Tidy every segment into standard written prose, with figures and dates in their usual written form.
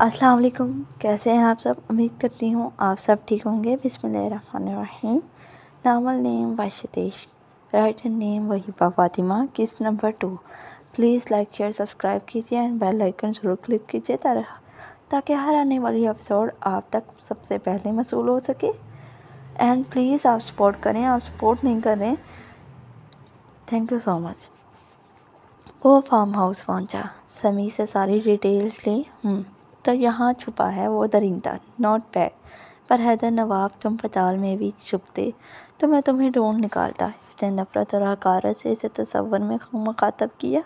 السلام علیکم، کیسے ہیں آپ سب؟ امید کرتی ہوں آپ سب ٹھیک ہوں گے۔ بسم اللہ الرحمن الرحیم۔ ناول نیم واشتیش، رائٹر نیم وہیبہ فاطمہ، کس number 2۔ Please like share subscribe کیجیے اینڈ بیل آئیکن ضرور کلک کیجیے تاکہ ہر آنے والی ایپیسوڈ آپ تک سب سے پہلے موصول ہو سکے۔ اینڈ پلیز آپ سپورٹ کریں، آپ سپورٹ نہیں کر رہے، تھینک یو سو مچ۔ وہ فارم ہاؤس پہنچا، سمیع سے ساری ڈیٹیلز لی۔ تو یہاں چھپا ہے وہ درندہ، ناٹ بیڈ۔ پر حیدر نواب، تم پتال میں بھی چھپتے تو میں تمہیں ڈھونڈ نکالتا۔ اس نے نفرت اور حقارت سے اسے تصور میں مخاطب کیا۔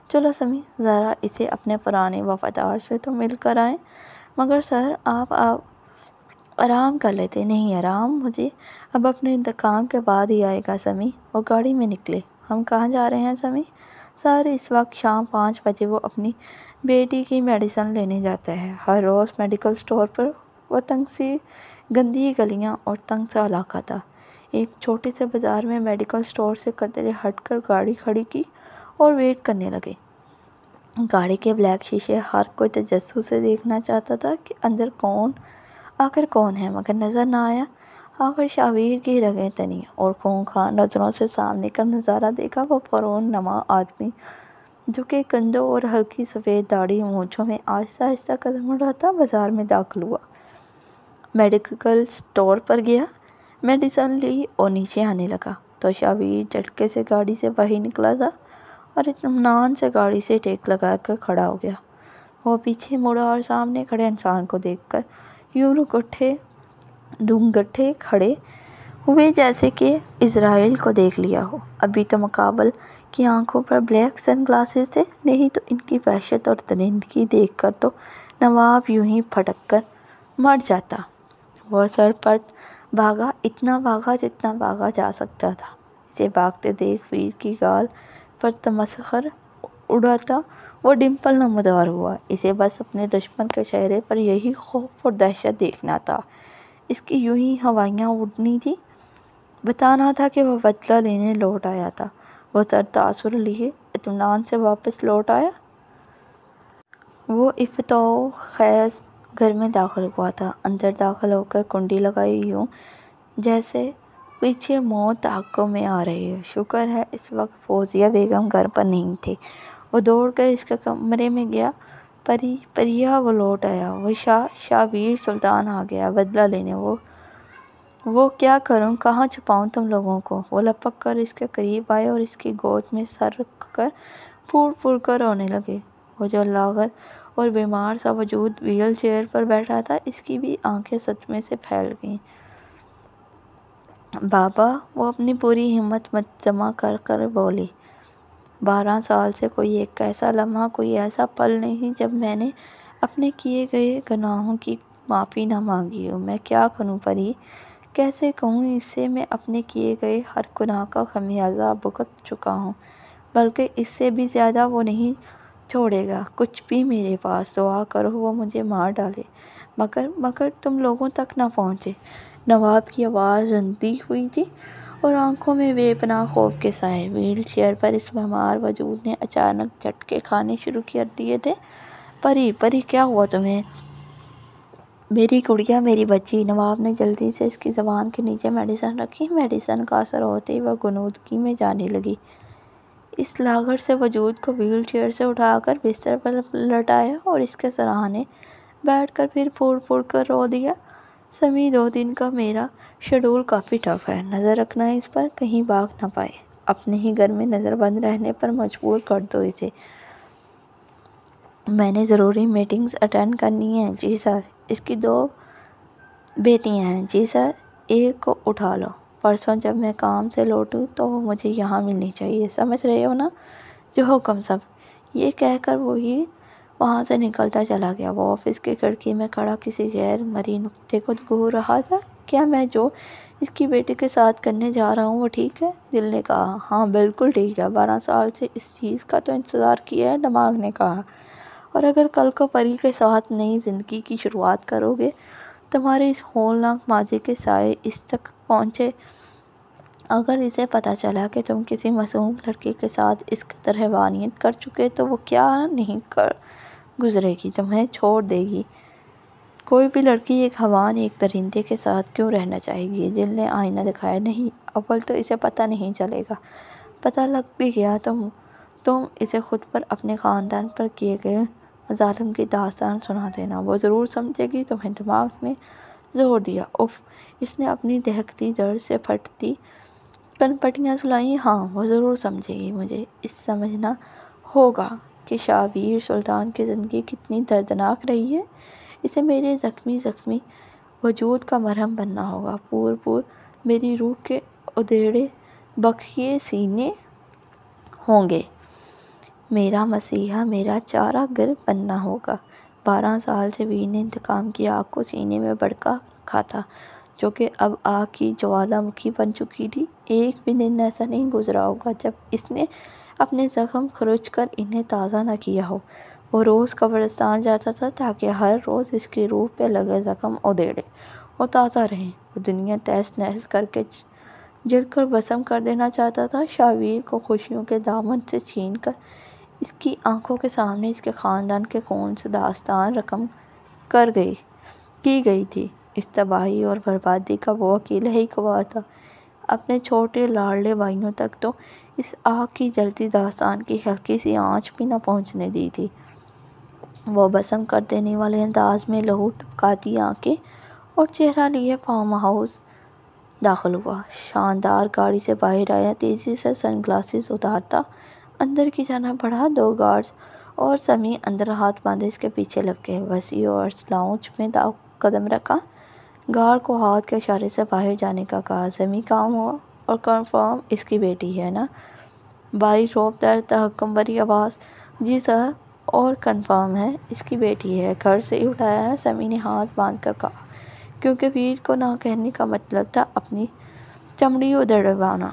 چلو سمیع، ذرا اسے اپنے پرانے وفادار سے تو مل کر آئیں۔ مگر سر، آپ آرام کر لیتے۔ نہیں، آرام مجھے اب اپنے انتقام کے بعد ہی آئے گا سمیع۔ وہ گاڑی میں نکلے۔ ہم کہاں جا رہے ہیں سمیع؟ سر، اس وقت شام 5 بجے وہ اپنی بیٹی کی میڈیسن لینے جاتا ہے۔ ہر روز میڈیکل سٹور پر۔ وہ تنگ سی گندی گلیاں اور تنگ سا علاقہ تھا۔ ایک چھوٹے سے بازار میں میڈیکل سٹور سے قدرے ہٹ کر گاڑی کھڑی کی اور ویٹ کرنے لگے۔ گاڑی کے بلیک شیشے ہر کوئی تجسس سے دیکھنا چاہتا تھا کہ اندر آخر کون ہے، مگر نظر نہ آیا۔ آخر شاویر کی رگیں تنی اور خونخوار نظروں سے سامنے کا نظارہ دیکھا۔ وہ فرعون نما آدمی جھکے کندھوں اور ہلکی سفید داڑھی مونچھوں میں آہستہ آہستہ قدم اٹھاتا بازار میں داخل ہوا۔ میڈیکل سٹور پر گیا، میڈیسن لی اور نیچے آنے لگا تو شاویر جھٹکے سے گاڑی سے باہر نکلا تھا اور اطمینان سے گاڑی سے ٹیک لگا کر کھڑا ہو گیا۔ وہ پیچھے مڑا اور سامنے کھڑے انسان کو دیکھ کر یوں رونگٹے کھڑے ہوئے جیسے کہ اسرائیل کو دیکھ لیا ہو۔ ابھی تو مقابل کی آنکھوں پر بلیک سن گلاسز تھے، نہیں تو ان کی وحشت اور درندگی دیکھ کر تو نواب یوں ہی پھٹک کر مر جاتا۔ وہ سر پٹ بھاگا، اتنا بھاگا جتنا بھاگا جا سکتا تھا۔ اسے بھاگتے دیکھ ویر کی گال پر تمسخر اڑاتا وہ ڈمپل نمودار ہوا۔ اسے بس اپنے دشمن کے چہرے پر یہی خوف اور دہشت دیکھنا تھا۔ اس کی یوں ہی ہوائیاں اڑنی تھی، بتانا تھا کہ وہ بدلہ لینے لوٹ آیا تھا۔ وہ سر تاثر لیے اطمینان سے واپس لوٹ آیا۔ وہ افتاء خیز گھر میں داخل ہوا تھا۔ اندر داخل ہو کر کنڈی لگائی، یوں جیسے پیچھے موت تحقق میں آ رہی ہے۔ شکر ہے اس وقت فوزیہ بیگم گھر پر نہیں تھی۔ وہ دوڑ کر اس کے کمرے میں گیا۔ پریہ، وہ لوٹ آیا۔ وہ شاویر سلطان آ گیا بدلہ لینے۔ وہ کیا کروں، کہاں چھپاؤں تم لوگوں کو؟ وہ لپک کر اس کے قریب آئے اور اس کی گود میں سر رکھ کر پھوٹ پھوٹ کر رونے لگے۔ وہ جو لاغر اور بیمار سا وجود ویل چیئر پر بیٹھا تھا، اس کی بھی آنکھیں صدمے سے پھیل گئیں۔ بابا، وہ اپنی پوری ہمت جمع کر کر بولی، 12 سال سے کوئی ایک ایسا لمحہ، کوئی ایسا پل نہیں جب میں نے اپنے کیے گئے گناہوں کی معافی نہ مانگی ہو۔ میں کیا کروں پری، کیسے کہوں اس سے؟ میں اپنے کیے گئے ہر گناہ کا خمیازہ بھگت چکا ہوں، بلکہ اس سے بھی زیادہ۔ وہ نہیں چھوڑے گا کچھ بھی میرے پاس۔ دعا کرو وہ مجھے مار ڈالے، مگر تم لوگوں تک نہ پہنچے۔ نواب کی آواز رنجی ہوئی تھی اور آنکھوں میں بے پناہ خوف کے سائے۔ ویل چیئر پر اس بیمار وجود نے اچانک جھٹکے کھانے شروع کر دیے تھے۔ پری، کیا ہوا تمہیں؟ میری گڑیا، میری بچی۔ نواب نے جلدی سے اس کی زبان کے نیچے میڈیسن رکھی۔ میڈیسن کا اثر ہوتے ہی وہ غنودگی میں جانے لگی۔ اس لاغر سے وجود کو ویل چیئر سے اٹھا کر بستر پر لٹایا اور اس کے سراہنے بیٹھ کر پھر پھوٹ پھوٹ کر رو دیا۔ سمیع، 2 دن کا میرا شیڈول کافی ٹف ہے، نظر رکھنا اس پر، کہیں بھاگ نہ پائے۔ اپنے ہی گھر میں نظر بند رہنے پر مجبور کر دو اسے۔ میں نے ضروری میٹنگز اٹینڈ کرنی ہیں۔ جی سر۔ اس کی 2 بیٹیاں ہیں۔ جی سر۔ ایک کو اٹھا لو۔ پرسوں جب میں کام سے لوٹوں تو وہ مجھے یہاں ملنی چاہیے، سمجھ رہے ہو نا؟ جو حکم سب۔ یہ کہہ کر وہی وہاں سے نکلتا چلا گیا۔ وہ آفس کی کھڑکی میں کھڑا کسی غیر مرئی نکتے کو گھور رہا تھا۔ کیا میں جو اس کی بیٹی کے ساتھ کرنے جا رہا ہوں وہ ٹھیک ہے؟ دل نے کہا۔ ہاں بالکل ٹھیک ہے، 12 سال سے اس چیز کا تو انتظار کیا ہے، دماغ نے کہا۔ اور اگر کل کو پری کے ساتھ نئی زندگی کی شروعات کرو گے، تمہارے اس ہولناک ماضی کے سائے اس تک پہنچے، اگر اسے پتہ چلا کہ تم کسی معصوم لڑکی کے ساتھ اس قدر حیوانیت کر چکے تو وہ کیا نہیں گزرے گی، تمہیں چھوڑ دے گی۔ کوئی بھی لڑکی ایک حیوان، ایک درندے کے ساتھ کیوں رہنا چاہے گی؟ دل نے آئینہ دکھایا، نہیں، اول تو اسے پتہ نہیں چلے گا، پتہ لگ بھی گیا تو تم اسے خود پر، اپنے خاندان پر کیے گئے مظالم کی داستان سنا دینا، وہ ضرور سمجھے گی تمہیں دماغ نے زور دیا۔ اف، اس نے اپنی دہکتی درد سے پھٹتی کنپٹیاں سلائیں۔ ہاں، وہ ضرور سمجھے گی، مجھے اس سمجھنا ہوگا کہ شاویر سلطان کی زندگی کتنی دردناک رہی ہے، اسے میرے زخمی وجود کا مرہم بننا ہوگا، پور میری روح کے ادھیڑے بخیے سینے ہوں گے، میرا مسیحا، میرا چارہ گر بننا ہوگا۔ 12 سال سے ویر نے انتقام کی آگ کو سینے میں بھڑکا رکھا تھا، جو کہ اب آگ کی جوالا مکھی بن چکی تھی۔ ایک بھی دن ایسا نہیں گزرا ہوگا جب اس نے اپنے زخم کھرچ کر انہیں تازہ نہ کیا ہو۔ وہ روز قبرستان جاتا تھا تاکہ ہر روز اس کی روح پہ لگے زخم ادھیڑے اور تازہ رہیں۔ وہ دنیا تہس نہس کر کے جل کر بھسم کر دینا چاہتا تھا۔ شاویر کو خوشیوں کے دامن سے چھین کر اس کی آنکھوں کے سامنے اس کے خاندان کے خون سے داستان رقم کی گئی تھی۔ اس تباہی اور بربادی کا وہ اکیلا ہی گواہ تھا، اپنے چھوٹے لاڈلے بھائیوں تک تو اس آگ کی جلتی داستان کی ہلکی سی آنچ بھی نہ پہنچنے دی تھی۔ وہ بھسم کر دینے والے انداز میں لہو ٹپکاتی آنکھیں اور چہرہ لیے فارم ہاؤس داخل ہوا، شاندار گاڑی سے باہر آیا، تیزی سے سن گلاسز اتارتا اندر کی جانب بڑھا۔ 2 گارڈز اور سمیع اندر ہاتھ باندھے اس کے پیچھے لپکے۔ وسیع اور لاؤنج میں قدم رکھا، گارڈ کو ہاتھ کے اشارے سے باہر جانے کا کہا۔ سمیع کام ہوا اور کنفرم اس کی بیٹی ہے نا؟ بھائی روب در تحکم بھری آواز، جی سر، اور کنفرم ہے اس کی بیٹی ہے، گھر سے ہی اٹھایا ہے، سمیع نے ہاتھ باندھ کر کہا، کیونکہ ویر کو نہ کہنے کا مطلب تھا اپنی چمڑی ادھڑوانا۔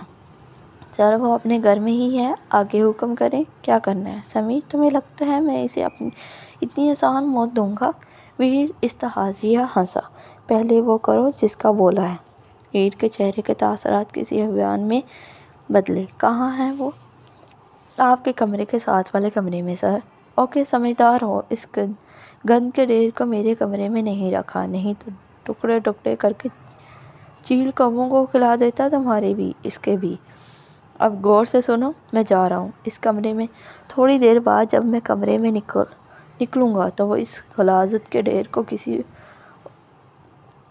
سر، وہ اپنے گھر میں ہی ہے، آگے حکم کریں، کیا کرنا ہے؟ سمیع، تمہیں لگتا ہے میں اسے اتنی آسان موت دوں گا؟ ویر استہزائیہ ہنسا۔ پہلے وہ کرو جس کا بولا ہے۔ ویر کے چہرے کے تاثرات کسی بیان میں بدلے۔ کہاں ہے وہ؟ آپ کے کمرے کے ساتھ والے کمرے میں سر۔ اوکے، سمجھدار ہو، اس گند کے ڈھیر کو میرے کمرے میں نہیں رکھا، نہیں تو ٹکڑے ٹکڑے کر کے چیل کووں کو کھلا دیتا، تمہارے بھی اس کے بھی۔ اب غور سے سنو، میں جا رہا ہوں اس کمرے میں۔ تھوڑی دیر بعد جب میں کمرے میں نکلوں گا تو وہ اس غلاظت کے ڈھیر کو کسی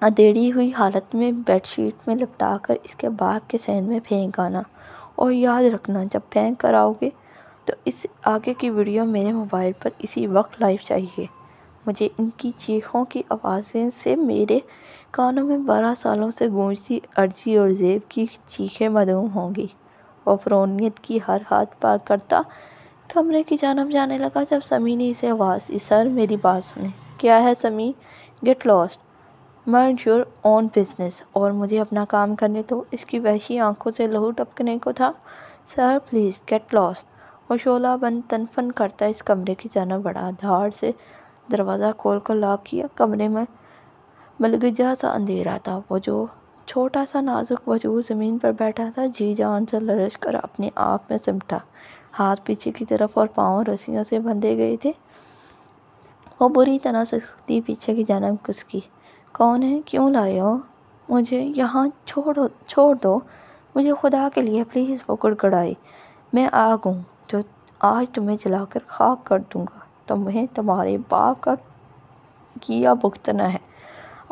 ادھیڑی ہوئی حالت میں بیڈ شیٹ میں لپٹا کر اس کے باپ کے صحن میں پھینک آنا، اور یاد رکھنا جب پھینک کر آؤ گے تو اس آگے کی ویڈیو میرے موبائل پر اسی وقت لائیو چاہیے۔ مجھے ان کی چیخوں کی آوازیں سے میرے کانوں میں 12 سالوں سے گونجتی ارجی اور زیب کی چیخیں معدوم ہوں گی۔ وہ فرعونیت کی ہر حد پار کرتا کمرے کی جانب جانے لگا جب سمیع نے اسے آواز دی، سر میری بات سنیں۔ کیا ہے Sami? Get lost, mind your own business, اور مجھے اپنا کام کرنے دو۔ اس کی وحشی آنکھوں سے لہو ٹپکنے کو تھا۔ Sir please get lost. وہ شعلہ بند تنفن کرتا اس کمرے کی جانب بڑھا، دھاڑ سے دروازہ کھول کر لاک کیا۔ کمرے میں ملگجا سا اندھیرا تھا۔ وہ جو چھوٹا سا نازک وجود زمین پر بیٹھا تھا، جی جان سے لرز کر اپنے آپ میں سمٹا، ہاتھ پیچھے کی طرف اور پاؤں رسیوں سے بندھے گئے تھے۔ وہ بری طرح سے سکتی پیچھے کی جانب گھسکی۔ کون ہے؟ کیوں لائے ہو مجھے یہاں؟ چھوڑ دو مجھے خدا کے لیے پلیز، وہ گڑگڑائی۔ میں آگ ہوں جو آج تمہیں جلا کر خاک کر دوں گا، تمہیں تمہارے باپ کا کیا بھگتنا ہے۔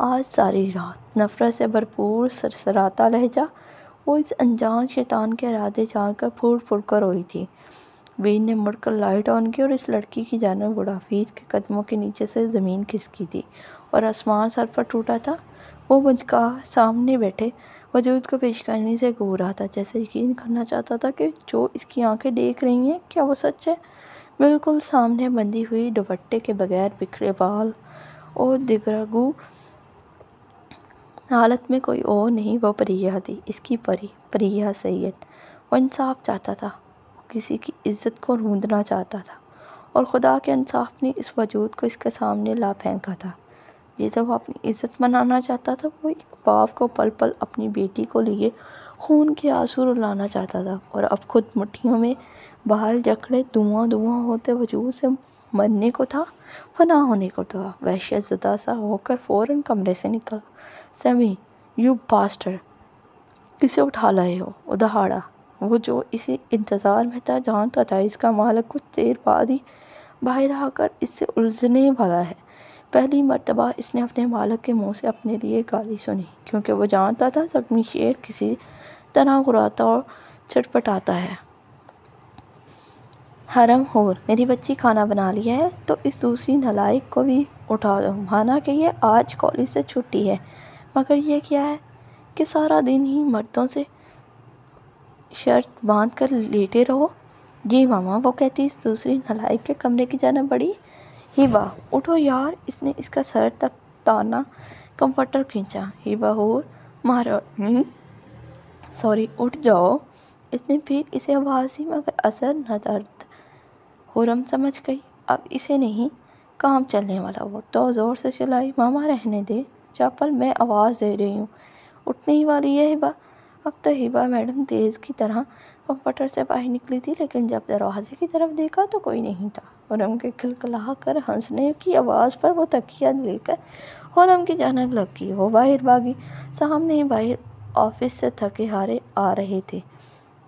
آج ساری رات نفرت سے بھرپور سرسراتا لہجہ، وہ اس انجان شیطان کے ارادے جان کر پھوٹ پھوٹ کر روئی تھی۔ ویر نے مڑ کر لائٹ آن کی اور اس لڑکی کی جانب بڑھا۔ ویر کے قدموں کے نیچے سے زمین کھسکی تھی اور آسمان سر پر ٹوٹا تھا۔ وہ مجھکا سامنے بیٹھے وجود کو پیشانی سے گھور رہا تھا، جیسے یقین کرنا چاہتا تھا کہ جو اس کی آنکھیں دیکھ رہی ہیں کیا وہ سچ ہے۔ بالکل سامنے بندھی ہوئی، دوپٹے کے بغیر، بکھرے بال اور دگرگوں حالت میں کوئی اور نہیں، وہ پریہ تھی، اس کی پری، پریہ سید۔ وہ انصاف چاہتا تھا، وہ کسی کی عزت کو روندنا چاہتا تھا، اور خدا کے انصاف نے اس وجود کو اس کے سامنے لا پھینکا تھا جسے وہ اپنی عزت منانا چاہتا تھا۔ وہ ایک باپ کو پل پل اپنی بیٹی کو لیے خون کے آنسو رلانا چاہتا تھا، اور اب خود مٹھیوں میں بال جکڑے دھواں دھواں ہوتے وجود سے مرنے کو تھا فنا ہونے کو تھا۔ وحشت زدہ سا ہو کر فوراً کمرے سے نکلا۔ سیمی، یو باسٹر، کسے اٹھا لائے ہو؟ وہ دہاڑا۔ وہ جو اسے انتظار میں تھا جانتا تھا اس کا مالک کچھ دیر بعد ہی باہر آ کر اس سے الجھنے والا ہے۔ پہلی مرتبہ اس نے اپنے مالک کے منہ سے اپنے لیے گالی سنی، کیونکہ وہ جانتا تھا زخمی شیر کسی طرح گراتا اور چٹپٹاتا ہے۔ حرم ہور، میری بچی کھانا بنا لیا ہے تو اس دوسری نالائق کو بھی اٹھا دو۔ مانا کہ یہ آج کالج سے چھٹی ہے، مگر یہ کیا ہے کہ سارا دن ہی مردوں سے شرط باندھ کر لیٹے رہو؟ جی ماما، وہ کہتی اس دوسری نالائق کے کمرے کی جانب بڑھی۔ ہیبا، اٹھو یار، اس نے اس کا سر تک تانا کمفرٹر کھینچا۔ ہیبا ہور، سوری، اٹھ جاؤ۔ اس نے پھر اسے آواز دی مگر اثر نہ درد۔ حرم سمجھ گئی اب اسے نہیں کام چلنے والا، وہ تو زور سے چلائی، ماما رہنے دے چاپل، میں آواز دے رہی ہوں، اٹھنے ہی والی ہے ہیبا۔ اب تو ہیبا میڈم تیز کی طرح کمفرٹر سے باہر نکلی تھی، لیکن جب دروازے کی طرف دیکھا تو کوئی نہیں تھا۔ حرم کے کھلکھلا کر ہنسنے کی آواز پر وہ تکیہ لے کر حرم کی جانب لگ گئی۔ وہ باہر بھاگی۔ سامنے ہی باہر آفس سے تھکے ہارے آ رہے تھے۔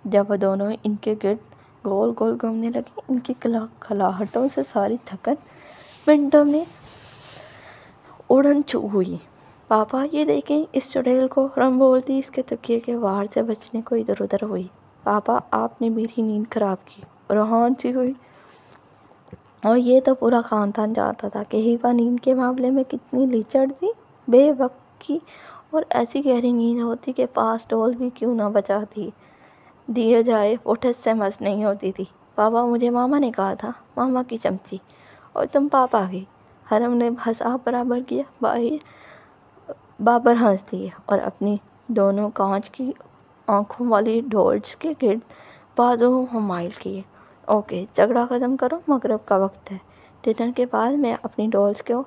جب وہ دونوں ان کے گرد گول گول گھومنے لگے، ان کی کھلاہٹوں سے ساری تھکن منٹوں میں اڑن چھو ہوئی۔ پاپا یہ دیکھیں اس چڑیل کو، حرم بولتی اس کے تکیے کے وار سے بچنے کو ادھر ادھر ہوئی۔ پاپا آپ نے میری نیند خراب کی، روحان سی ہوئی۔ اور یہ تو پورا خاندان جانتا تھا کہ ہیبا نیند کے معاملے میں کتنی لیچڑ تھی۔ بے وقت کی اور ایسی گہری نیند ہوتی کہ پاس ڈول بھی کیوں نہ بجا دیا جائے وہ ٹھس سے مس نہیں ہوتی تھی۔ پاپا، مجھے ماما نے کہا تھا، ماما کی چمچی، اور تم پاپا کی۔ حرم نے حساب برابر کیا۔ بابر ہنس دیے اور اپنی دونوں کانچ کی آنکھوں والی ڈولز کے گرد بازو مائل کیے۔ اوکے، جھگڑا ختم کرو، مغرب کا وقت ہے۔ ڈنر کے بعد میں اپنی ڈولز کو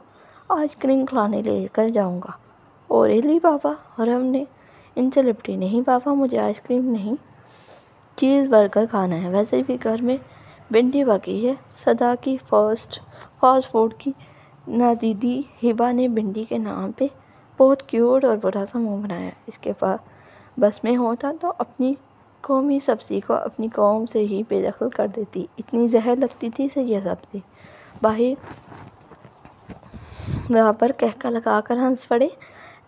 آئس کریم کھلانے لے کر جاؤں گا۔ او ریلی پاپا؟ حرم نے ان سے لپٹی۔ نہیں پاپا، مجھے آئس کریم نہیں، چیز برگر کھانا ہے۔ ویسے بھی گھر میں بھنڈی پکی ہے۔ صدا کی فاسٹ فوڈ کی نادیدی ہیبا نے بھنڈی کے نام پہ بہت کیوٹ اور برا سا منہ بنایا۔ اس کے بس میں ہوتا تو اپنی قومی سبزی کو اپنی قوم سے ہی بے دخل کر دیتی، اتنی زہر لگتی تھی اسے یہ سبزی۔ بابر کہکا لگا کر ہنس پڑے۔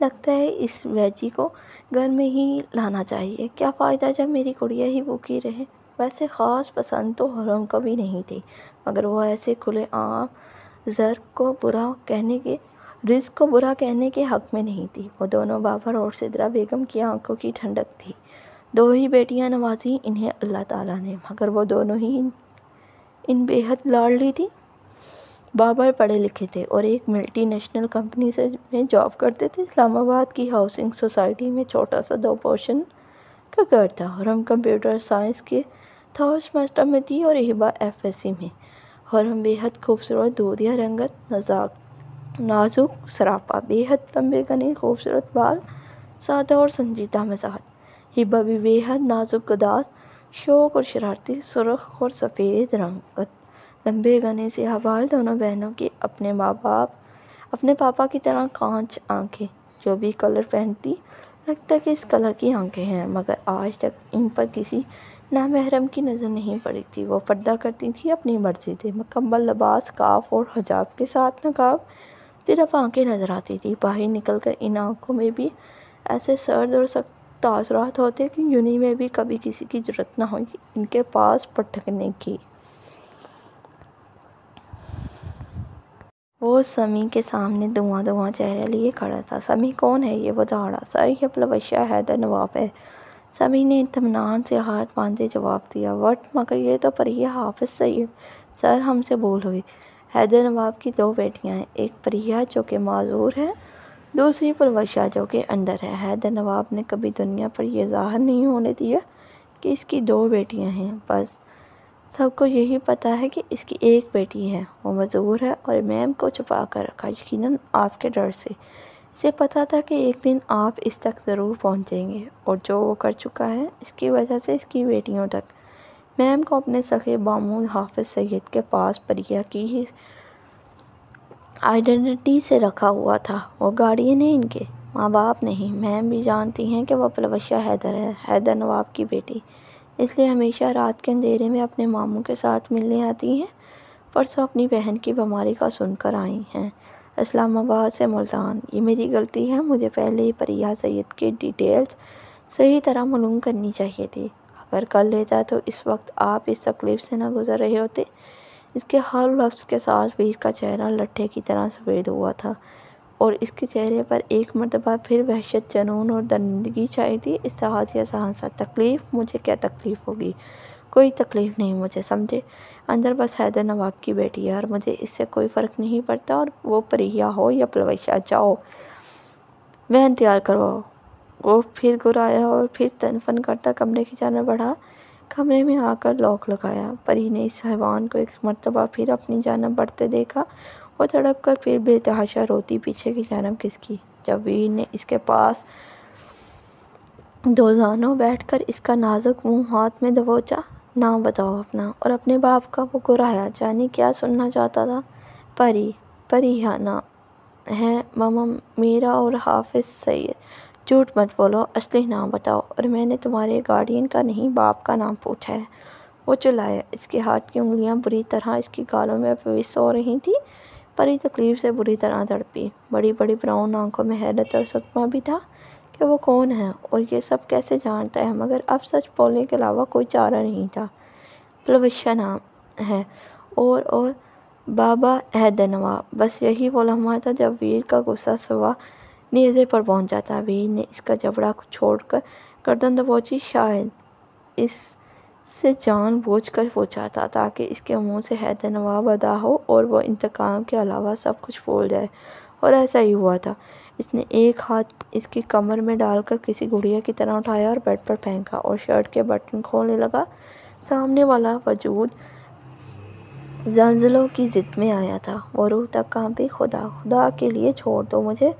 لگتا ہے اس ویجی کو گھر میں ہی لانا چاہیے، کیا فائدہ جب میری گڑیا ہی بھوکی رہے۔ ویسے خاص پسند تو حرم کو بھی نہیں تھی، مگر وہ ایسے کھلے عام رزق کو برا کہنے کے حق میں نہیں تھی۔ وہ دونوں بابر اور سدرا بیگم کی آنکھوں کی ٹھنڈک تھی۔ دو ہی بیٹیاں نوازی انہیں اللہ تعالیٰ نے، مگر وہ دونوں ہی ان بے حد لاڈلی تھیں۔ بابر پڑھے لکھے تھے اور ایک ملٹی نیشنل کمپنی میں جاب کرتے تھے۔ اسلام آباد کی ہاؤسنگ سوسائٹی میں چھوٹا سا 2 پورشن کا گھر تھا۔ حرم کمپیوٹر سائنس کے 3rd سیمسٹر میں تھی اور ہیبا FSC میں۔ حرم بے حد خوبصورت دودھیا رنگت، نازک سراپا، بے حد لمبے گھنے خوبصورت بال، سادہ اور سنجیدہ مزاج۔ ہیبا بھی بے حد نازک گداز، شوق اور شرارتی، سرخ اور سفید رنگت، لمبے گھنے سیاہ بال، دونوں بہنوں کی اپنے پاپا کی طرح کانچ آنکھیں۔ جو بھی کلر پہنتی لگتا کہ اس کلر کی آنکھیں ہیں، مگر آج تک ان پر کسی نامحرم کی نظر نہیں پڑی تھی۔ وہ پردہ کرتی تھی اپنی مرضی سے، مکمل لباس، سکارف اور حجاب کے ساتھ نقاب، صرف آنکھیں نظر آتی تھی۔ باہر نکل کر ان آنکھوں میں بھی ایسے سرد اور سخت تاثرات ہوتے کہ یونی میں بھی کبھی کسی کی جرأت نہ ہوئی ان کے پاس پٹکنے کی۔ وہ سمی کے سامنے دھواں چہرہ لیے کھڑا تھا۔ سمی کون ہے یہ؟ وہ دہاڑا۔ سر، یہ پلوشہ حیدر نواب ہے۔ سمی نے اطمینان سے ہاتھ باندھے جواب دیا۔ وٹ؟ مگر یہ تو پریہ حافظ سید۔ سر، ہم سے بھول ہوئی۔ حیدر نواب کی 2 بیٹیاں ہیں، ایک پریہ جو کہ معذور ہے، دوسری پلوشہ جو کہ اندر ہے۔ حیدر نواب نے کبھی دنیا پر یہ ظاہر نہیں ہونے دیا کہ اس کی 2 بیٹیاں ہیں، بس سب کو یہی پتہ ہے کہ اس کی ایک بیٹی ہے، وہ معذور ہے اور میم کو چھپا کر رکھا، یقیناً آپ کے ڈر سے۔ اسے پتہ تھا کہ ایک دن آپ اس تک ضرور پہنچیں گے، اور جو وہ کر چکا ہے اس کی وجہ سے اس کی بیٹیوں تک میم کو اپنے سخے بامون حافظ سید کے پاس پریہ کی آئیڈینٹی سے رکھا ہوا تھا۔ وہ گارڈین ہیں ان کے، ماں باپ نہیں۔ میم بھی جانتی ہیں کہ وہ پلوشہ حیدر ہے، حیدر نواب کی بیٹی، اس لیے ہمیشہ رات کے اندھیرے میں اپنے ماموں کے ساتھ ملنے آتی ہیں۔ پرسوں اپنی بہن کی بیماری کا سن کر آئی ہیں اسلام آباد سے ملتان۔ یہ میری غلطی ہے، مجھے پہلے ہی پریہ سید کی ڈیٹیلز صحیح طرح معلوم کرنی چاہیے تھی۔ اگر کر لیتا تو اس وقت آپ اس تکلیف سے نہ گزر رہے ہوتے۔ اس کے ہر لفظ کے ساتھ ویر کا چہرہ لٹھے کی طرح سفید ہوا تھا اور اس کے چہرے پر ایک مرتبہ پھر وحشت، جنون اور درندگی چھائی تھی۔ استحاضہ سہنسا تکلیف، مجھے کیا تکلیف ہوگی؟ کوئی تکلیف نہیں مجھے، سمجھے؟ اندر بس حیدر نواب کی بیٹی ہے اور مجھے اس سے کوئی فرق نہیں پڑتا، اور وہ پریہ ہو یا پلوشہ۔ جاؤ وین تیار کرواؤ۔ وہ پھر گرایا اور پھر تنفن کرتا کمرے کی جانب بڑھا۔ کمرے میں آ کر لاک لگایا۔ پری نے اس حیوان کو ایک مرتبہ پھر اپنی جانب بڑھتے دیکھا اور تڑپ کر پھر بے تحاشا روتی پیچھے کی جانب کھسکی۔ جب ویر نے اس کے پاس دوزانوں بیٹھ کر اس کا نازک منہ ہاتھ میں دبوچا، نام بتاؤ اپنا اور اپنے باپ کا، وہ گرایا۔ جانے کیا سننا چاہتا تھا؟ پریہ نام ہے ماما میرا اور حافظ سید۔ جھوٹ مت بولو، اصلی نام بتاؤ۔ اور میں نے تمہارے گارڈین کا نہیں، باپ کا نام پوچھا ہے، وہ چلایا۔ اس کے ہاتھ کی انگلیاں بری طرح اس کی گالوں میں فویس ہو رہی تھیں۔ پری تکلیف سے بری طرح تڑپی۔ بڑی بڑی براؤن آنکھوں میں حیرت اور صدمہ بھی تھا کہ وہ کون ہے اور یہ سب کیسے جانتا ہے، مگر اب سچ بولنے کے علاوہ کوئی چارہ نہیں تھا۔ پلوشہ نام ہے اور بابا حیدر نواب۔ بس یہی وہ لمحہ تھا جب ویر کا غصہ سوا نیزے پر پہنچ جاتا۔ ویر نے اس کا جبڑا چھوڑ کر گردن دبوچی۔ شاید اس سے جان بوجھ کر پوچھا تھا تاکہ اس کے منہ سے حیدر نواب ادا ہو اور وہ انتقام کے علاوہ سب کچھ بھول جائے، اور ایسا ہی ہوا تھا۔ اس نے ایک ہاتھ اس کی کمر میں ڈال کر کسی گڑیا کی طرح اٹھایا اور بیڈ پر پھینکا اور شرٹ کے بٹن کھولنے لگا۔ سامنے والا وجود زلزلوں کی ضد میں آیا تھا۔ وہ روح تک کانپی۔ خدا کے لیے چھوڑ دو مجھے،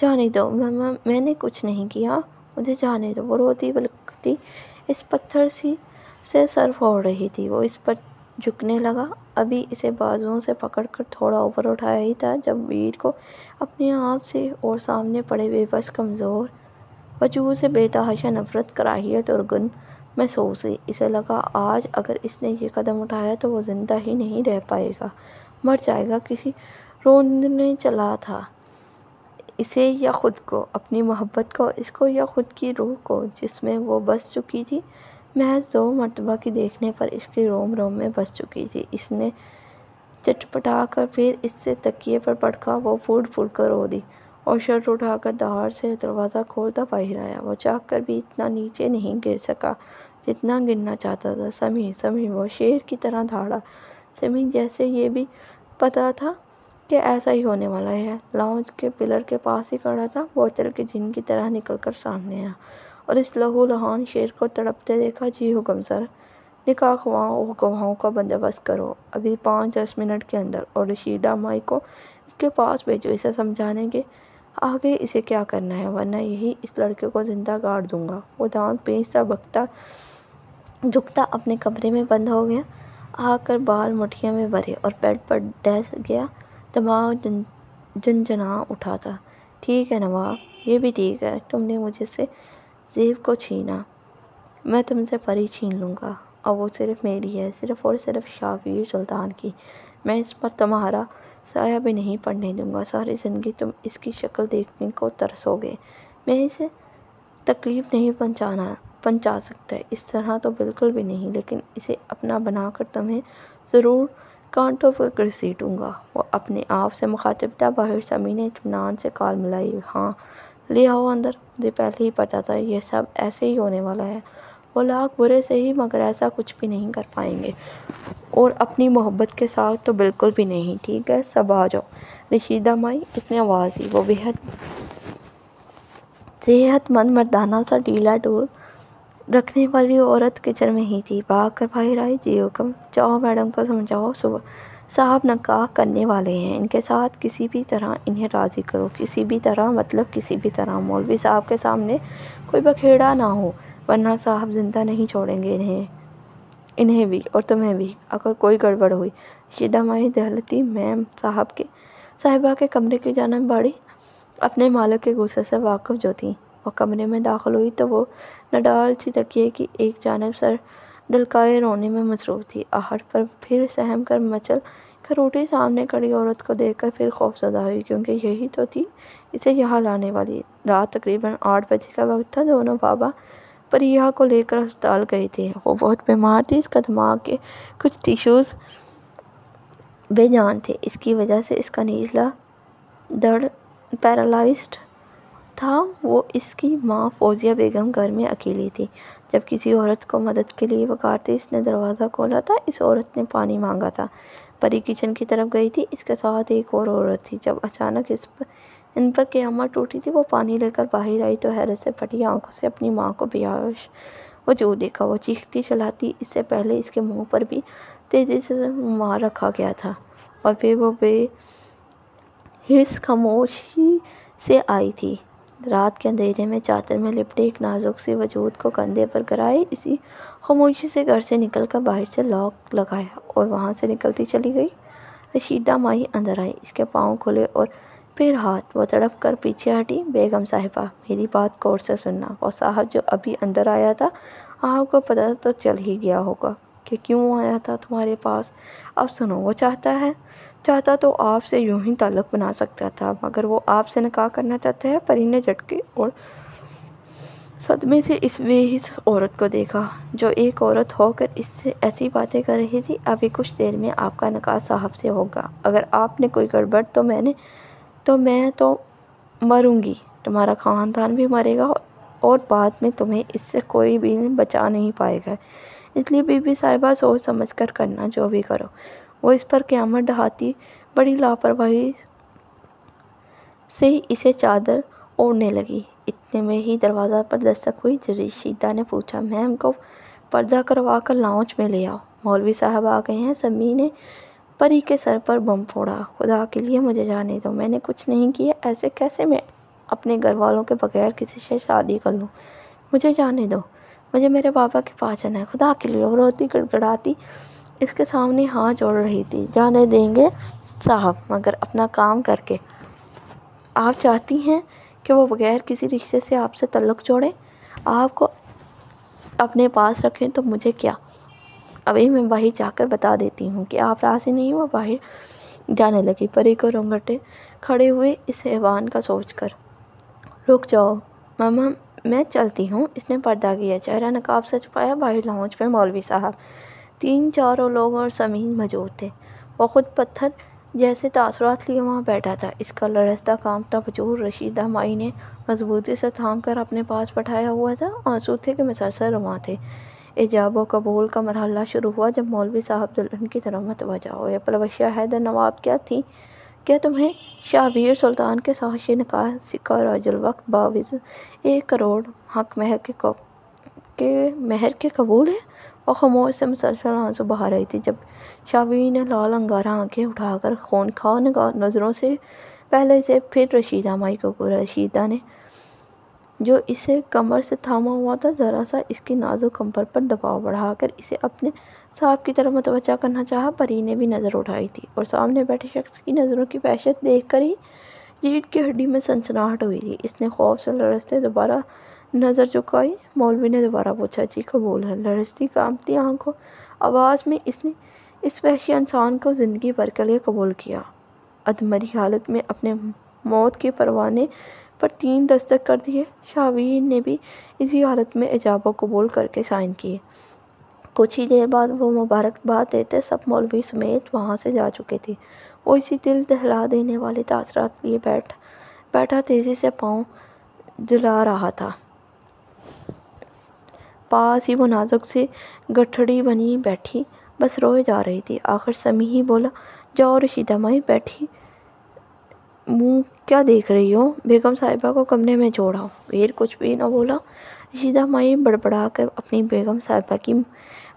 جانے دو، میں نے کچھ نہیں کیا، مجھے جانے دو۔ وہ روتی بلکتی اس پتھر سے سر پھوڑ رہی تھی۔ وہ اس پر جھکنے لگا، ابھی اسے بازوؤں سے پکڑ کر تھوڑا اوپر اٹھایا ہی تھا جب ویر کو اپنے آپ سے اور سامنے پڑے بے بس کمزور وجود سے بے تحاشا نفرت، کراہیت اور گن محسوس ہوئی۔ اسے لگا آج اگر اس نے یہ قدم اٹھایا تو وہ زندہ ہی نہیں رہ پائے گا، مر جائے گا۔ کسی روندنے چلا تھا اسے یا خود کو، اپنی محبت کو، اس کو یا خود کی روح کو جس میں وہ بس چکی تھی۔ محض 2 مرتبہ کی دیکھنے پر اس کی روم روم میں بس چکی تھی۔ اس نے چٹپٹا کر پھر اس سے تکیے پر پڑکا۔ وہ پھوٹ پھوٹ کر رو دی اور شرٹ اٹھا کر دھاڑ سے دروازہ کھولتا باہر آیا۔ وہ چاہ کر بھی اتنا نیچے نہیں گر سکا جتنا گرنا چاہتا تھا۔ سمیع وہ شیر کی طرح دھاڑا۔ سمیع جیسے یہ بھی پتہ تھا کہ ایسا ہی ہونے والا ہے، لاؤنج کے پلر کے پاس ہی کھڑا تھا، بوتل کے جن کی طرح نکل کر سامنے آیا اور اس لہو لہان شیر کو تڑپتے دیکھا۔ جی حکم سر، نکاح گواہوں کا بندوبست کرو ابھی 5-10 منٹ کے اندر، اور رشیدہ مائی کو اس کے پاس بھیجو، اسے سمجھانے کے آگے اسے کیا کرنا ہے، ورنہ یہی اس لڑکے کو زندہ گاڑ دوں گا۔ وہ دانت پیستا جھکتا اپنے کمرے میں بند ہو گیا۔ آ کر بال مٹھیوں میں بھرے اور بیڈ پر ڈس گیا۔ دماغ جنجنا اٹھا تھا۔ ٹھیک ہے نواب، یہ بھی ٹھیک ہے، تم نے مجھے سے زیب کو چھینا، میں تم سے پری چھین لوں گا، اور وہ صرف میری ہے، صرف اور صرف شاہ ویر سلطان کی۔ میں اس پر تمہارا سایہ بھی نہیں پڑنے دوں گا۔ ساری زندگی تم اس کی شکل دیکھنے کو ترسو گے۔ میں اسے تکلیف نہیں پہنچا سکتا، اس طرح تو بالکل بھی نہیں، لیکن اسے اپنا بنا کر تمہیں ضرور کانٹوں پر گھسیٹوں گا۔ وہ اپنے آپ سے مخاطب تھا۔ باہر سمیع نے اطمینان سے کال ملائی۔ ہاں لے آؤ اندر، مجھے پہلے ہی پتہ تھا یہ سب ایسے ہی ہونے والا ہے۔ وہ لاکھ برے سے ہی مگر ایسا کچھ بھی نہیں کر پائیں گے، اور اپنی محبت کے ساتھ تو بالکل بھی نہیں۔ ٹھیک ہے سب آ جاؤ۔ رشیدہ مائی، اس نے آواز دی۔ وہ بےحد صحت مند مردانہ سا ڈھیلا ڈول رکھنے والی عورت کچن میں ہی تھی، بھاگ کر باہر آئی۔ جی حکم، جاؤ میڈم کو سمجھاؤ، صاحب نکاح کرنے والے ہیں، ان کے ساتھ کسی بھی طرح انہیں راضی کرو، کسی بھی طرح، مطلب کسی بھی طرح، مولوی صاحب کے سامنے کوئی بکھیڑا نہ ہو، ورنہ صاحب زندہ نہیں چھوڑیں گے انہیں۔ انہیں بھی اور تمہیں بھی اگر کوئی گڑبڑ ہوئی۔ رشیدہ مائی دہلتی میم صاحبہ کے کمرے کی جانب بڑھی، اپنے مالک کے غصے سے واقف جو تھی۔ وہ کمرے میں داخل ہوئی تو وہ نڈال سی تکیے کی ایک جانب سر ڈلکائے رونے میں مصروف تھی۔ آہٹ پر پھر سہم کر مچل کر اٹھی، سامنے کھڑی عورت کو دیکھ کر پھر خوفزدہ ہوئی، کیونکہ یہی تو تھی اسے یہاں لانے والی۔ رات تقریباً 8 بجے کا وقت تھا۔ دونوں بابا پریہ کو لے کر ہسپتال گئے تھے۔ وہ بہت بیمار تھی، اس کا دماغ کے کچھ ٹیشوز بے جان تھے، اس کی وجہ سے اس کا نچلا دھڑ پیرالائزڈ تھا۔ وہ اس کی ماں فوزیہ بیگم گھر میں اکیلی تھی۔ جب کسی عورت کو مدد کے لیے پکارتے اس نے دروازہ کھولا تھا۔ اس عورت نے پانی مانگا تھا۔ پری کچن کی طرف گئی تھی، اس کے ساتھ ایک اور عورت تھی۔ جب اچانک ان پر قیامت ٹوٹی تھی۔ وہ پانی لے کر باہر آئی تو حیرت سے پھٹی آنکھوں سے اپنی ماں کو بے ہوش وجود دیکھا۔ وہ چیختی چلاتی اس سے پہلے اس کے منہ پر بھی تیزی سے مار رکھا گیا تھا، اور پھر وہ بے حس خاموشی سے آئی تھی، رات کے اندھیرے میں چادر میں لپٹے ایک نازک سی وجود کو کندھے پر گرائے۔ اسی خاموشی سے گھر سے نکل کر باہر سے لاک لگایا اور وہاں سے نکلتی چلی گئی۔ رشیدہ مائی اندر آئی، اس کے پاؤں کھلے اور پھر ہاتھ۔ وہ تڑپ کر پیچھے ہٹی۔ بیگم صاحبہ، میری بات غور سے سننا۔ وہ صاحب جو ابھی اندر آیا تھا، آپ کو پتہ تو چل ہی گیا ہوگا کہ کیوں آیا تھا تمہارے پاس۔ اب سنو، وہ چاہتا تو آپ سے یوں ہی تعلق بنا سکتا تھا، مگر وہ آپ سے نکاح کرنا چاہتا ہے۔ پری نے جھٹکے اور صدمے سے اس بے حس عورت کو دیکھا، جو ایک عورت ہو کر اس سے ایسی باتیں کر رہی تھی۔ ابھی کچھ دیر میں آپ کا نکاح صاحب سے ہوگا۔ اگر آپ نے کوئی گڑبڑ تو میں تو مروں گی، تمہارا خاندان بھی مرے گا، اور بعد میں تمہیں اس سے کوئی بھی بچا نہیں پائے گا۔ اس لیے بی بی صاحبہ، سوچ سمجھ کر کرنا، جو بھی کرو۔ وہ اس پر قیامت ڈھاتی بڑی لاپرواہی سے اسے چادر اوڑھنے لگی۔ اتنے میں ہی دروازہ پر دستک ہوئی۔ رشیدہ نے پوچھا، میم کو پردہ کروا کر لاؤنج میں لے آؤ، مولوی صاحب آ گئے ہیں۔ سمیع نے پری کے سر پر بم پھوڑا۔ خدا کے لیے مجھے جانے دو، میں نے کچھ نہیں کیا۔ ایسے کیسے میں اپنے گھر والوں کے بغیر کسی سے شادی کر لوں؟ مجھے جانے دو، مجھے میرے بابا کے پاس جانا ہے، خدا کے لیے۔ وہ روتی گڑگڑاتی اس کے سامنے ہاتھ جوڑ رہی تھی۔ جانے دیں گے صاحب، مگر اپنا کام کر کے۔ آپ چاہتی ہیں کہ وہ بغیر کسی رشتے سے آپ سے تعلق جوڑیں، آپ کو اپنے پاس رکھیں، تو مجھے کیا؟ ابھی میں باہر جا کر بتا دیتی ہوں کہ آپ راضی نہیں۔ وہ باہر جانے لگی۔ پری کو رونگٹے کھڑے ہوئے اس ایوان کا سوچ کر۔ رک جاؤ ماما، میں چلتی ہوں۔ اس نے پردہ کیا، چہرہ نقاب سے چھپایا۔ باہر لاؤنج میں مولوی صاحب، 3-4 اور لوگ اور سمیع موجود تھے۔ وہ خود پتھر جیسے تاثرات لیے وہاں بیٹھا تھا، اس کا لرزتا کانپتا وجود رشیدہ مائی نے مضبوطی سے تھام کر اپنے پاس بٹھایا ہوا تھا۔ آنسو تھے کہ مسلسل رواں تھے۔ ایجاب و قبول کا مرحلہ شروع ہوا جب مولوی صاحب دلہن کی طرف متوجہ ہوئے۔ پلوشیہ حیدر نواب کیا تھی؟ کیا تمہیں شاہبیر سلطان کے ساتھ یہ نکاح سکہ راج الوقت باوز 1 کروڑ حق مہر کے قبول ہے؟ وہ خاموش سے مسلسل آنسو بہا رہی تھی۔ جب شاہبیر نے لال انگارہ آنکھیں اٹھا کر خونخوار نظروں سے پہلے سے پھر رشیدہ مائی کو گھورا، رشیدہ نے جو اسے کمر سے تھاما ہوا تھا، ذرا سا اس کی نازک کمر پر دباؤ بڑھا کر اسے اپنے صاحب کی طرف متوجہ کرنا چاہا۔ پری نے بھی نظر اٹھائی تھی، اور سامنے بیٹھے شخص کی نظروں کی وحشت دیکھ کر ہی ریڑھ کی ہڈی میں سنسناہٹ ہوئی تھی۔ اس نے خوف سے لرزتے دوبارہ نظر جھکائی۔ مولوی نے دوبارہ پوچھا، جی قبول ہے؟ لرزتی کانپتی آواز میں اس نے اس وحشی انسان کو زندگی بھر کے لیے قبول کیا۔ ادمری حالت میں اپنے موت کے پروانے پر 3 دستخط کر دیے۔ شاہبیر نے بھی اسی حالت میں ایجاب و قبول کر کے سائن کیے۔ کچھ ہی دیر بعد وہ مبارکباد دیتے سب مولوی سمیت وہاں سے جا چکے تھے۔ وہ اسی دل دہلا دینے والے تاثرات لیے بیٹھا تیزی سے پاؤں جلا رہا تھا۔ پاس ہی وہ نازک سی گٹھڑی بنی بیٹھی بس روئے جا رہی تھی۔ آخر سمیع ہی بولا، جاؤ رشیدہ مائی، بیٹھی منہ کیا دیکھ رہی ہو؟ بیگم صاحبہ کو کمرے میں چھوڑ آؤ۔ ویر کچھ بھی نہ بولا۔ رشیدہ مائی بڑبڑا کر اپنی بیگم صاحبہ کی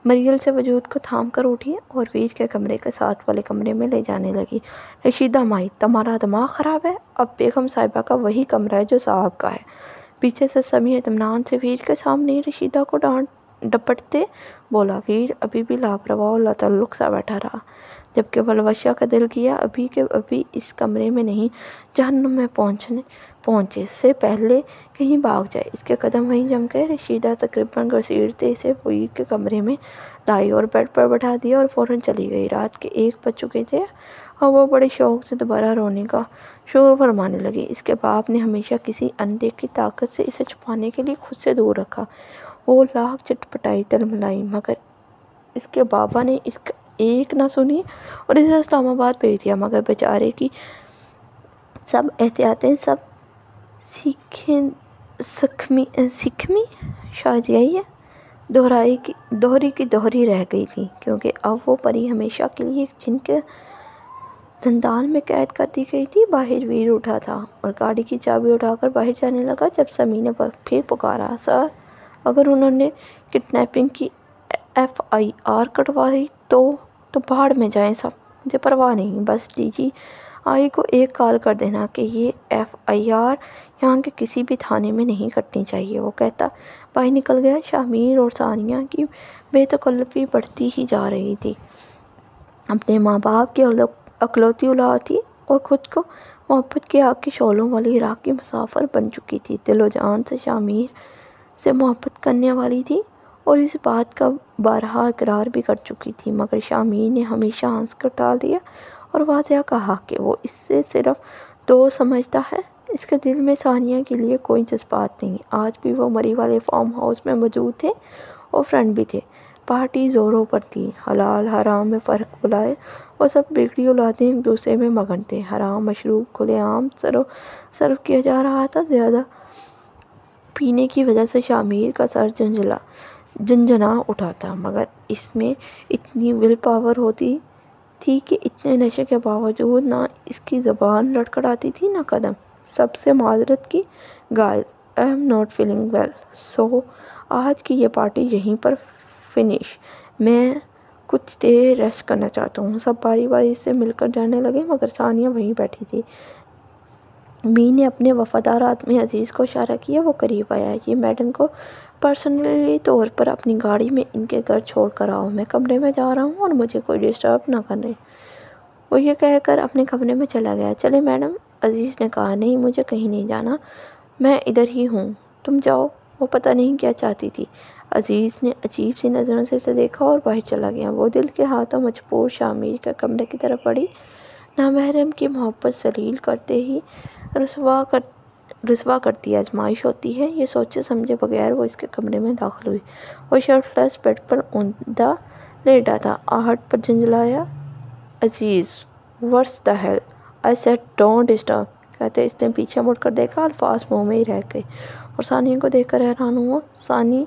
مریل سے وجود کو تھام کر اٹھی اور ویر کے کمرے کے ساتھ والے کمرے میں لے جانے لگی۔ رشیدہ مائی، تمہارا دماغ خراب ہے؟ اب بیگم صاحبہ کا وہی کمرہ ہے جو صاحب کا ہے۔ پیچھے سے سمیع اطمینان سے ویر کے سامنے رشیدہ کو ڈپٹتے بولا۔ ویر ابھی بھی لاپرواہ اور لاتعلق سا بیٹھا رہا، جبکہ ولوشہ کا دل کیا ابھی کے ابھی اس کمرے میں نہیں، جہنم میں پہنچے سے پہلے کہیں بھاگ جائے۔ اس کے قدم وہیں جم گئے۔ رشیدہ تقریباً گھسیٹتے اسے ویر کے کمرے میں لائی اور بیڈ پر بٹھا دیا اور فوراً چلی گئی۔ رات کے 1 بج چکے تھے اور وہ بڑے شوق سے دوبارہ رونے کا شروع فرمانے لگی۔ اس کے باپ نے ہمیشہ کسی اندیکھی طاقت سے اسے چھپانے کے لیے خود سے دور رکھا۔ وہ لاکھ چٹپٹائی تلملائی، مگر اس کے بابا نے اس کا ایک نہ سنی اور اسے اسلام آباد بھیج دیا۔ مگر بیچارے کی سب احتیاطیں، سب سکھمی شاید یہی ہے، دوہری کی دوہری رہ گئی تھی، کیونکہ اب وہ پری ہمیشہ کے لیے جن کے زندان میں قید کر دی گئی تھی۔ باہر ویر اٹھا تھا اور گاڑی کی چابی اٹھا کر باہر جانے لگا، جب سمیع نے پھر پکارا، سر، اگر انہوں نے کڈنیپنگ کی FIR کٹوائی تو بھاڑ میں جائیں سب، مجھے پرواہ نہیں، بس DGI کو ایک کال کر دینا کہ یہ FIR یہاں کے کسی بھی تھانے میں نہیں کٹنی چاہیے۔ وہ کہتا باہر نکل گیا۔ شامیر اور ثانیہ کی بے تکلفی بڑھتی ہی جا رہی تھی۔ اپنے ماں باپ کی اکلوتی اولاد تھی اور خود کو محبت کی آگ کے شعلوں والی عراق کی مسافر بن چکی تھی۔ دل و جان سے شامیر سے محبت کرنے والی تھی اور اس بات کا بارہا اقرار بھی کر چکی تھی، مگر شامیر نے ہمیشہ ہنس کر ٹال دیا اور واضح کہا کہ وہ اس سے صرف دوست سمجھتا ہے۔ اس کے دل میں ثانیہ کے لیے کوئی جذبات نہیں۔ آج بھی وہ مری والے فارم ہاؤس میں موجود تھے اور فرینڈ بھی تھے۔ پارٹی زوروں پر تھی۔ حلال حرام میں فرق بلائے وہ سب بگڑی اولادیں ایک دوسرے میں مگن تھے۔ حرام مشروب کھلے عام سرو کیا جا رہا تھا۔ زیادہ پینے کی وجہ سے شامیر کا سر جھنجھنا اٹھا تھا، مگر اس میں اتنی ول پاور ہوتی تھی کہ اتنے نشے کے باوجود نہ اس کی زبان لڑکھڑاتی تھی نہ قدم۔ سب سے معذرت کی، guys, I am not feeling well, so آج کی یہ پارٹی یہیں پر فنش۔ میں کچھ دیر ریسٹ کرنا چاہتا ہوں۔ سب باری باری سے مل کر جانے لگے، مگر ثانیہ وہیں بیٹھی تھی۔ می نے اپنے وفادار آدمی عزیز کو اشارہ کیا۔ وہ قریب آیا۔ یہ میڈم کو پرسنلی طور پر اپنی گاڑی میں ان کے گھر چھوڑ کر آؤ، میں کمرے میں جا رہا ہوں اور مجھے کوئی ڈسٹرب نہ کرے۔ وہ یہ کہہ کر اپنے کمرے میں چلا گیا۔ چلیں میڈم، عزیز نے کہا۔ نہیں، مجھے کہیں نہیں جانا، میں ادھر ہی ہوں، تم جاؤ۔ وہ پتہ نہیں کیا چاہتی تھی۔ عزیز نے عجیب سی نظروں سے اسے دیکھا اور باہر چلا گیا۔ وہ دل کے ہاتھوں مجبور شامیر کے کمرے کی طرف بڑھی۔ نامحرم کی محبت ذلیل کرتے ہی رسوا کرتی آزمائش ہوتی ہے، یہ سوچے سمجھے بغیر وہ اس کے کمرے میں داخل ہوئی۔ وہ شرٹ لیس بیڈ پر اوندا لیٹا تھا، آہٹ پر جھنجھلایا، Aziz, what's the hell, I said don't disturb, کہتے اس نے پیچھے مڑ کر دیکھا۔ الفاظ منہ میں ہی رہ گئے اور ثانیہ کو دیکھ کر حیران ہوا۔ ثانی،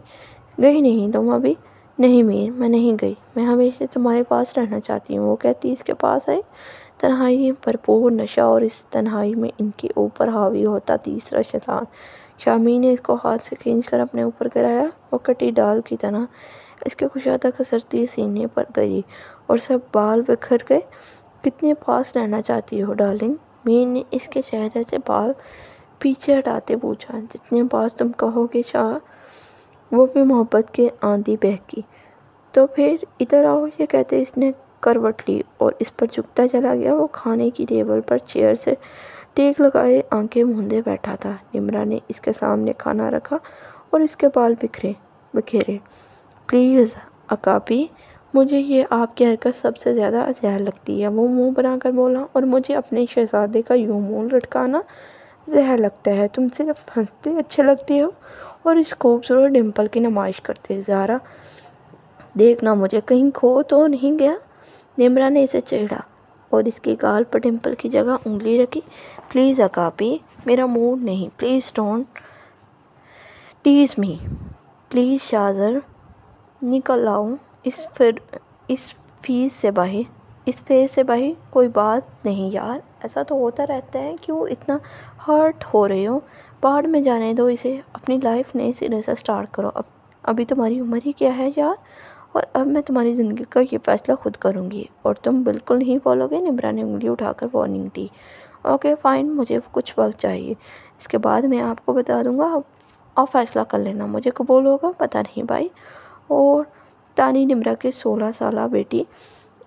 گئی نہیں تم ابھی؟ نہیں میر، میں نہیں گئی، میں ہمیشہ تمہارے پاس رہنا چاہتی ہوں۔ وہ کہتی اس کے پاس آئی۔ تنہائی بھرپور نشہ اور اس تنہائی میں ان کے اوپر حاوی ہوتا تیسرا شیطان۔ شامیر نے اس کو ہاتھ سے کھینچ کر اپنے اوپر گرایا۔ وہ کٹی ڈال کی طرح اس کے کشادہ کسرتی سینے پر گری اور سب بال بکھر گئے۔ کتنے پاس رہنا چاہتی ہو ڈارلنگ؟ میر نے اس کے چہرے سے بال پیچھے ہٹاتے پوچھا۔ جتنے پاس تم کہو گے شاہ۔ وہ بھی محبت کے آندھی بہکی۔ تو پھر ادھر آؤ، یہ کہتے اس نے کروٹ لی اور اس پر جھکتا چلا گیا۔ وہ کھانے کی ٹیبل پر چیئر سے ٹیک لگائے آنکھیں موندے بیٹھا تھا۔ نمرا نے اس کے سامنے کھانا رکھا اور اس کے بال بکھیرے۔ پلیز اکاپی، مجھے یہ آپ کی حرکت سب سے زیادہ زہر لگتی ہے، وہ منہ بنا کر بولا، اور مجھے اپنے شہزادے کا یوں منہ لٹکانا زہر لگتا ہے۔ تم صرف ہنستے اچھے لگتے ہو اور اس خوبصورت ڈمپل کی نمائش کرتے۔ ذرا دیکھنا مجھے کہیں کھو تو نہیں گیا۔ نمرا نے اسے چھیڑا اور اس کی گال پر ڈمپل کی جگہ انگلی رکھی۔ پلیز اکاپی، میرا موڈ نہیں، please don't tease me, please Shahzar, نکل آؤ اس فیس سے باہر۔ کوئی بات نہیں یار، ایسا تو ہوتا رہتا ہے، کیوں اتنا ہرٹ ہو رہے ہو؟ بعد میں جانے دو اسے، اپنی لائف نئے سرے سے سٹارٹ کرو۔ ابھی تمہاری عمر ہی کیا ہے یار، اور اب میں تمہاری زندگی کا یہ فیصلہ خود کروں گی اور تم بالکل نہیں بولو گے۔ نمرا نے انگلی اٹھا کر وارننگ دی۔ اوکے فائن، مجھے کچھ وقت چاہیے، اس کے بعد میں آپ کو بتا دوں گا، آپ فیصلہ کر لینا، مجھے قبول ہوگا، پتہ نہیں بھائی۔ اور تانی نمرہ کے 16 سالہ بیٹی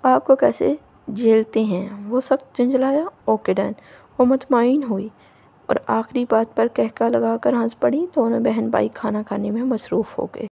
آپ کو کیسے جھیلتے ہیں؟ وہ سخت جھنجھلایا۔ Okay done. وہ مطمئن ہوئی اور آخری بات پر قہقہہ لگا کر ہنس پڑی۔ دونوں بہن بھائی کھانا کھانے میں مصروف ہو گئے۔